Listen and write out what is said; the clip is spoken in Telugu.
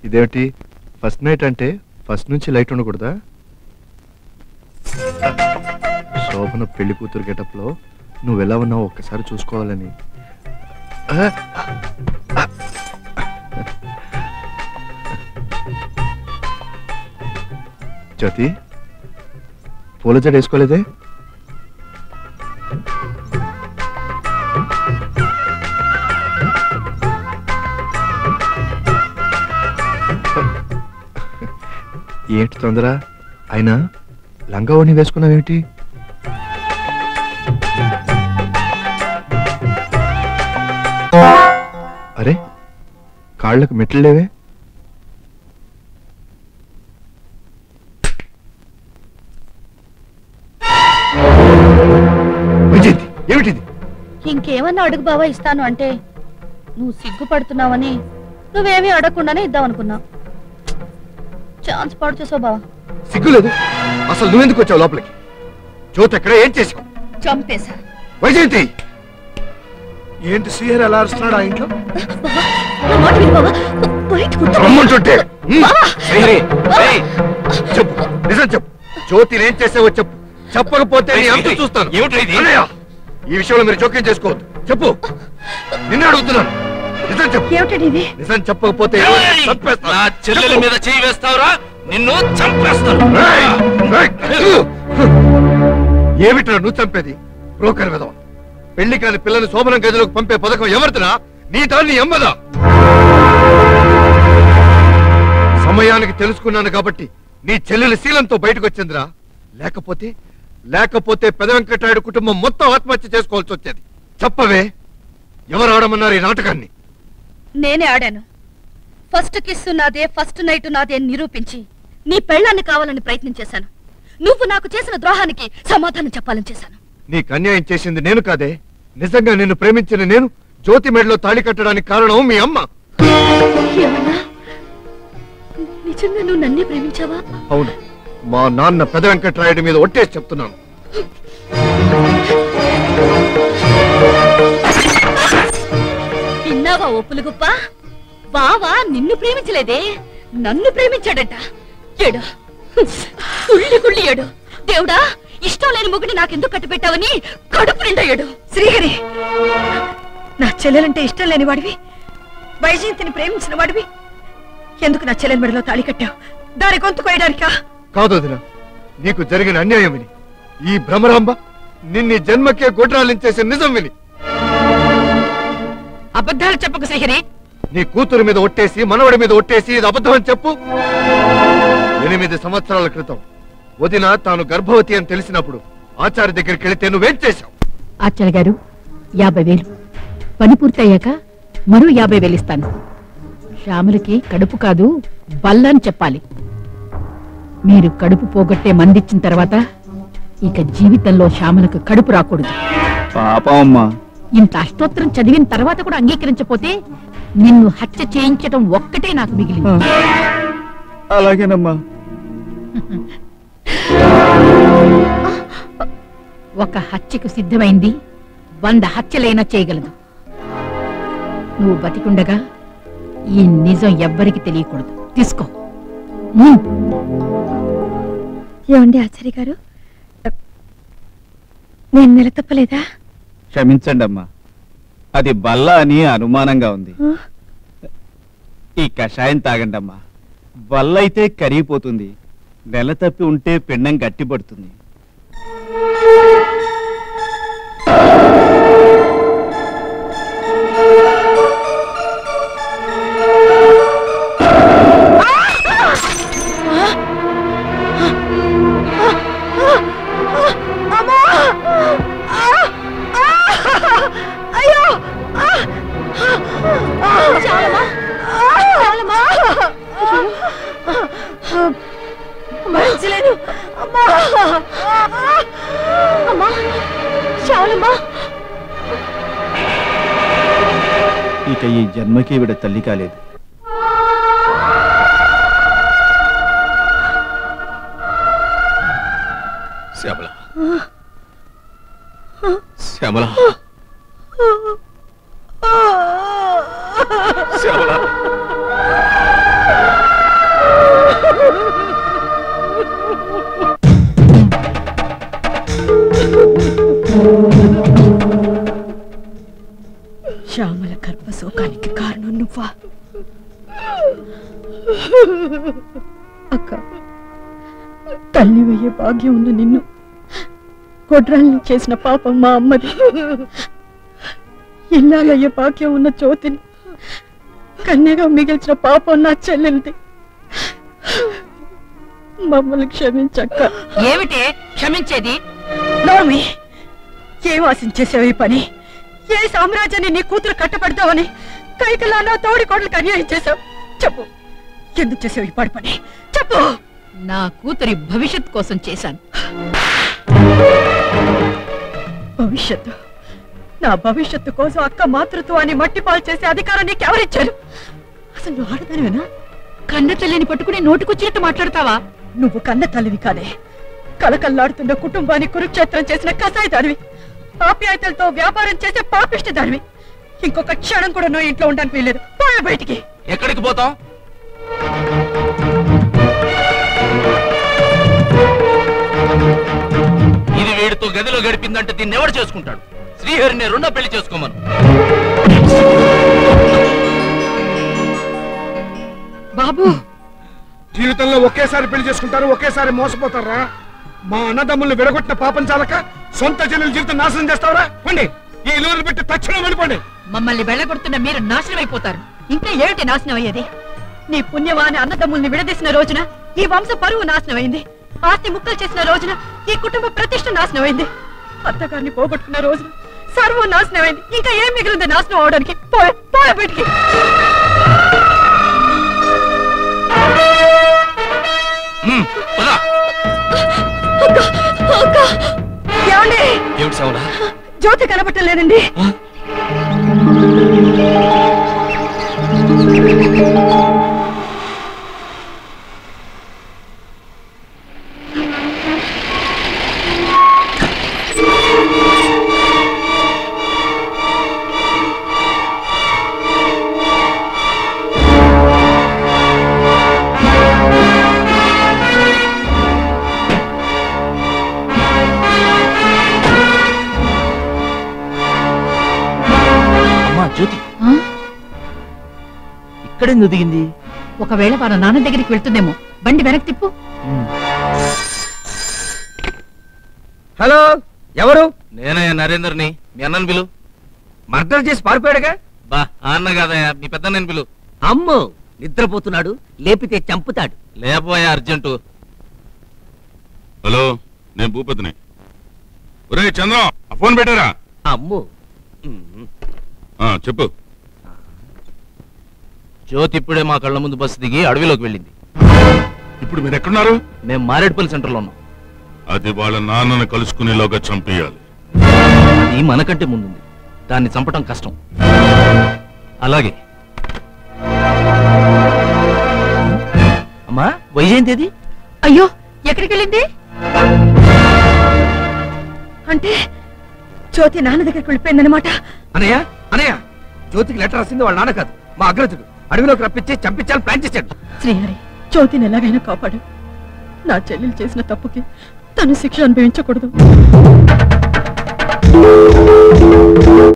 ఇదేమిటి ఫస్ట్ నైట్ అంటే ఫస్ట్ నుంచి లైట్ ఉండకూడదా? శోభన పెళ్లి కూతురు గెటప్లో నువ్వెలా ఉన్నావు ఒక్కసారి చూసుకోవాలని. జ్యోతి పూల జడ వేసుకోలేదే? ఏంటి తొందర? అయినా లంగా ఓణి వేసుకున్నావేమిటి? అరే కాళ్ళకు మెట్లు లేవే? ఏమిటిది? ఇంకేమన్నా అడుగు బావా ఇస్తాను అంటే నువ్వు సిగ్గుపడుతున్నావని నువ్వేమీ అడగకుండానే ఇద్దామనుకున్నావు. ఛాన్స్ పాడు చేసావు బావా. సిగ్గులేదు అసలు. నువ్వెందుకు వచ్చావు లోపలికి? జ్యోతి ఎక్కడ? ఏం చేసావు? చంపేశా. వైజయంతి ఏంటి శ్రీహరి ఎలా అరుస్తున్నాడు ఆ ఇంట్లో? చెప్పు, నిజం చెప్పు. జ్యోతిని ఏం చేసావో చెప్పు. చెప్పకపోతే చూస్తాను. ఈ విషయంలో మీరు జోక్యం చేసుకోవద్దు. చెప్పు, నిన్నే అడుగుతున్నాను. నిజం చెప్పు. నిజం చెప్పకపోతే చెల్లెల మీద చేయి వేస్తావురా? నిన్ను చంపేస్తాను. ఏమిట్రా నువ్వు చంపేది? బ్రోకర్ విధవ. పెళ్లి కాని పిల్లలు శోభనం గదిలోకి పంపే పథకం ఎవరిదిరా? నీ దాన్ని ఎమ్మదా? సమయానికి తెలుసుకున్నాను కాబట్టి నీ చెల్లెలి శీలంతో బయటకు వచ్చిందిరా. లేకపోతే పెద వెంకటరాయుడు కుటుంబం మొత్తం ఆత్మహత్య చేసుకోవాల్సి వచ్చేది. చెప్పవే, ఎవరు ఆడమన్నారు ఈ నాటకాన్ని? నేనే ఆడాను. ఫస్ట్ కిస్ నాదే, ఫస్ట్ నైట్ నాదే అని నిరూపించి నీ పెళ్ళాన్ని కావాలని ప్రయత్నం చేశాను. నువ్వు నాకు చేసిన ద్రోహానికి సమాధానం చెప్పాలని చేశాను. నీకు అన్యాయం చేసింది నేను కాదే. నిజంగా నిన్ను ప్రేమించిన నేను జ్యోతి మెడలో తాళి కట్టడానికి కారణం మీ అమ్మ. నిజంగా నువ్వు నన్నే ప్రేమించావా? అవును, మా నాన్న పెద వెంకటరాయుడి మీద ఒట్టేసి చెప్తున్నాను. విన్నావా ఒప్పులు గుప్ప? బావా నిన్ను ప్రేమించలేదే, నన్ను ప్రేమించాడట. ఏడు కుళ్ళి ఏడు. దేవుడా, ఇష్టం లేని ముగ్గుని నాకెందుకు కట్టిపెట్టావని కడుపు నిండా ఏడు. శ్రీహరి, నా చెల్లెలంటే ఇష్టం లేని వాడివి, వైజయంతిని ప్రేమించిన వాడివి, ఎందుకు నా చెల్లెల మెడలో తాళి కట్టావు? దాని గొంతు కోయడానికా? కాదు వదినా, నీకు జరిగిన అన్యాయం విని, ఈ భ్రమరాంబ నిన్ను జన్మకే గొడ్రాలించేసే నిజం విని. అబద్ధాలు చెప్పకు శ్రీహరి. నీ కూతురు మీద ఒట్టేసి మనవడి మీద ఒట్టేసి ఇది అబద్ధం అని చెప్పు. 8 సంవత్సరాల క్రితం వదిన తాను గర్భవతి అని తెలిసినప్పుడు ఆచార్య దగ్గరికి వెళితే నువ్వేం చేశావు? ఆచార్య గారు 50,000 పని పూర్తయ్యాక మరో 50,000 ఇస్తాను. శ్యామలకి కడుపు కాదు బల్లని చెప్పాలి. మీరు కడుపు పోగొట్టే మందిచ్చిన తర్వాత ఇక జీవితంలో శ్యామలకు కడుపు రాకూడదు. పాపమ్మా, ఇంత అష్టోత్తరం చదివిన తర్వాత కూడా అంగీకరించపోతే నిన్ను హత్య చేయించడం ఒక్కటే నాకు మిగిలింది. అలాగేనమ్మా. ఒక హత్యకు సిద్ధమైంది 100 హత్యలైనా చేయగలదు. నువ్వు బతికుండగా ఈ నిజం ఎవ్వరికి తెలియకూడదు. తీసుకో. ఏమండి ఆచార్య గారు, నేను నెల తప్పలేదా? క్షమించండి అమ్మా, అది బల్ల అని అనుమానంగా ఉంది. ఈ కషాయం తాగండి అమ్మా. బల్ల అయితే కరిగిపోతుంది, నెల తప్పి ఉంటే పిండం గట్టిపడుతుంది. భరించలేను. ఇక ఈ జన్మకి విడ తల్లి కాలేదు. శ్యామల, శ్యామల, శ్యామల. శ్యామల గర్భశోకానికి కారణం నువ్వా? అక్క, తల్లివయ్యే భాగ్యం ఉన్న నిన్ను గొడ్రాల్ని చేసిన పాపం మా అమ్మది. ఇల్లాలయ్యే భాగ్యం ఉన్న జ్యోతిని కన్యగా మిగిల్చిన పాపం నా చెల్లెలిది. మమ్మల్ని క్షమించక్క. ఏమిటే క్షమించేది? నోమి, ఏం ఆశించేసావు ఈ పని? ఏ సామ్రాజ్యాన్ని నీ కూతురు కట్టబడతావని కైకలా నా తోడి కోడలకు అన్యాయం చేశావు. చెప్పు, ఎందుకు చేసావు ఈ పాడు పని? చెప్పు. నా కూతురి భవిష్యత్ కోసం చేశాను. భవిష్యత్తు? నా భవిష్యత్తు కోసం అక్క మాతృత్వాన్ని మట్టిపాలు చేసే అధికారం నీకెవరిచ్చారు? అసలు నువ్వు ఆడదానివేనా? కన్న తల్లిని పట్టుకుని నోటుకొచ్చినట్టు మాట్లాడతావా? నువ్వు కన్న తల్లివి కాదే, కలకల్లాడుతున్న కుటుంబాన్ని కురుక్షేత్రం చేసిన కసాయిదానివి, ఆప్యాయతలతో వ్యాపారం చేసే పాపిష్టిదానివి. ఇంకొక క్షణం కూడా నువ్వు ఇంట్లో ఉండడానికి వీల్లేదు. పోయే బయటికి. ఎక్కడికి పోతాం? ఇది వీడితో గదిలో గడిపిందంటే దీన్ని ఎవరు చేసుకుంటాడు? శ్రీహరిని రెండో పెళ్లి చేసుకోమను. బాబు, జీవితంలో ఒకేసారి పెళ్లి చేసుకుంటారు, ఒకేసారి మోసపోతారా? మా అన్నదమ్ముల్ని విడగొట్టిన పాపం చాలక సొంత జనుల జీవితం నాశనం చేస్తావరా? పండి, ఈ ఇల్లు పెట్టి తక్షణం వెళ్ళిపోండి. మమ్మల్ని వెళ్ళగొడుతున్న మీరు నాశనం అయిపోతారు. ఇంకా ఏమిటి నాశనం అయ్యేది? నీ పుణ్యవాని అన్నదమ్ముల్ని విడదీసిన రోజున ఈ వంశ పరువు నాశనం అయింది. ఆస్తి ముక్కలు చేసిన రోజున ఈ కుటుంబ ప్రతిష్ట నాశనం అయింది. అత్తగారిని పోగొట్టుకున్న రోజున సర్వం నాశనం అయింది. ఇంకా ఏం మిగిలింది నాశనం అవడానికి? పోయే బయటికి. ఏమండి? ఏమిటి శ్యామల? జ్యోతి కనబట్టలేదండి. జ్యోతి ఇక్కడెందుకు దిగింది? ఒకవేళ వాళ్ళ నాన్న దగ్గరికి వెళ్తుందేమో. బండి వెనక్కి తిప్పు. హలో, ఎవరు? నేనే నరేందర్ని. మీ అన్నని పిలు. మర్డర్ చేసి పారిపోయాడుగా? బా అన్న కాదయ్యా, మీ పెద్ద నేను పిలు. అమ్మో, నిద్రపోతున్నాడు, లేపితే చంపుతాడు. లేపోయా అర్జెంటు. హలో, నేను భూపతిని. ఒరే చంద్రం, ఆ ఫోన్ పెట్టారా? అమ్మో, చెప్పు. జ్యోతి ఇప్పుడే మా కళ్ళ ముందు బస్సు దిగి అడవిలోకి వెళ్ళింది. ఇప్పుడు మీరు ఎక్కడున్నారు? మేము మారేడుపల్లి సెంటర్లో ఉన్నాం. అది వాళ్ళ నాన్నను కలుసుకునేలోగా చంపేయాలి. అది మనకంటే ముందుంది, దాన్ని చంపటం కష్టం. అలాగే అమ్మా, వైజయంతి అది? అయ్యో, ఎక్కడికి వెళ్ళింది? అంటే జ్యోతి నాన్న దగ్గరికి వెళ్ళిపోయిందనమాట. అనయ్య అనయ్య, జ్యోతికి లెటర్ రాసింది వాళ్ళ నాన్న కాదు, మా అగ్రజుడు. అడవిలోకి రప్పించి చంపించాలని ప్లాన్ చేశాడు. శ్రీహరి, జ్యోతిని ఎలాగైనా కాపాడు. నా చెల్లెలు చేసిన తప్పుకి తను శిక్ష అనుభవించకూడదు.